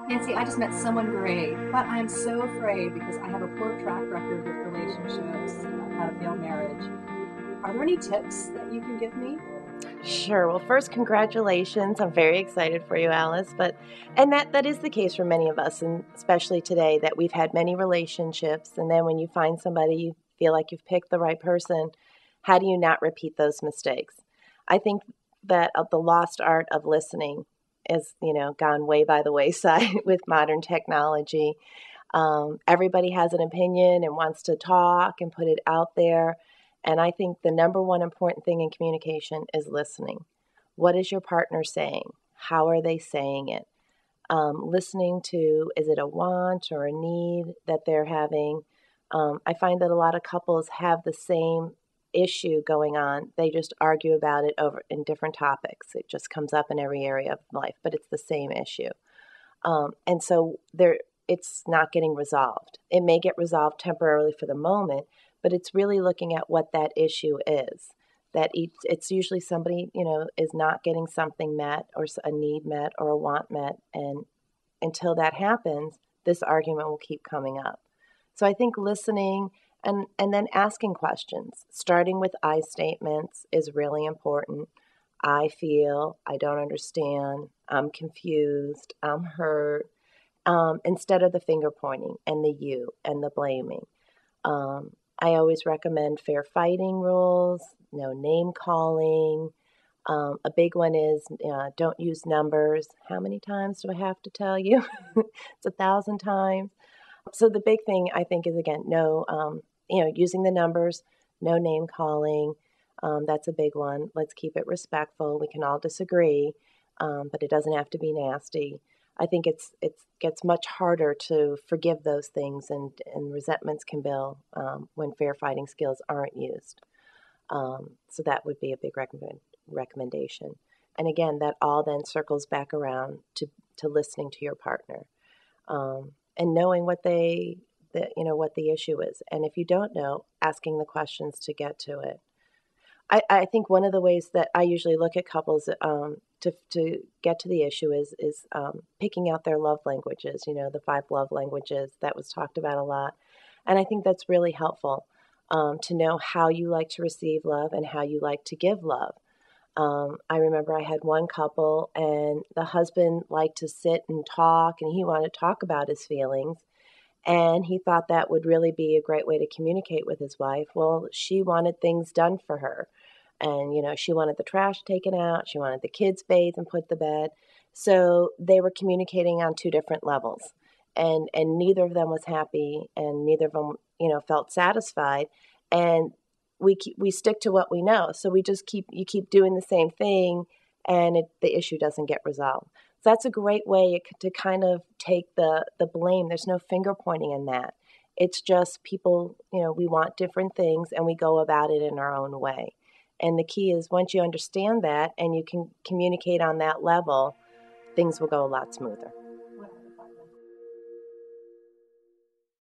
Nancy, I just met someone great, but I'm so afraid because I have a poor track record with relationships. I've had a failed marriage. Are there any tips that you can give me? Sure. Well, first, congratulations. I'm very excited for you, Alice. And that is the case for many of us, and especially today, that we've had many relationships. And then when you find somebody, you feel like you've picked the right person. How do you not repeat those mistakes? I think that the lost art of listening is, gone way by the wayside with modern technology. Everybody has an opinion and wants to talk and put it out there. And I think the number one important thing in communication is listening. What is your partner saying? How are they saying it? Listening to, is it a want or a need that they're having? I find that a lot of couples have the same issue going on. They just argue about it over in different topics. It just comes up in every area of life, but it's the same issue. And so it's not getting resolved. It may get resolved temporarily for the moment, but it's really looking at what that issue is. It's usually somebody, is not getting something met or a need met or a want met. And until that happens, this argument will keep coming up. So I think listening and then asking questions, starting with I statements is really important. I feel, I don't understand, I'm confused, I'm hurt, instead of the finger pointing and the you and the blaming. I always recommend fair fighting rules, no name calling. A big one is don't use numbers. How many times do I have to tell you? It's 1,000 times. So the big thing I think is, again, no, using the numbers, no name calling. That's a big one. Let's keep it respectful. We can all disagree, but it doesn't have to be nasty. I think it gets much harder to forgive those things, and resentments can build when fair fighting skills aren't used. So that would be a big recommendation. And again, that all then circles back around to listening to your partner, and knowing what what the issue is. And if you don't know, asking the questions to get to it. I think one of the ways that I usually look at couples to get to the issue is picking out their love languages, the 5 love languages that was talked about a lot. And I think that's really helpful to know how you like to receive love and how you like to give love. I remember I had one couple, and the husband liked to sit and talk, and he wanted to talk about his feelings. And he thought that would really be a great way to communicate with his wife. Well, she wanted things done for her. And, she wanted the trash taken out. She wanted the kids bathed and put to bed. So they were communicating on 2 different levels. And neither of them was happy, and neither of them, felt satisfied. And we stick to what we know. So you keep doing the same thing, and the issue doesn't get resolved. So that's a great way to kind of take the blame. There's no finger pointing in that. It's just people, we want different things, and we go about it in our own way. And the key is, once you understand that and you can communicate on that level, things will go a lot smoother.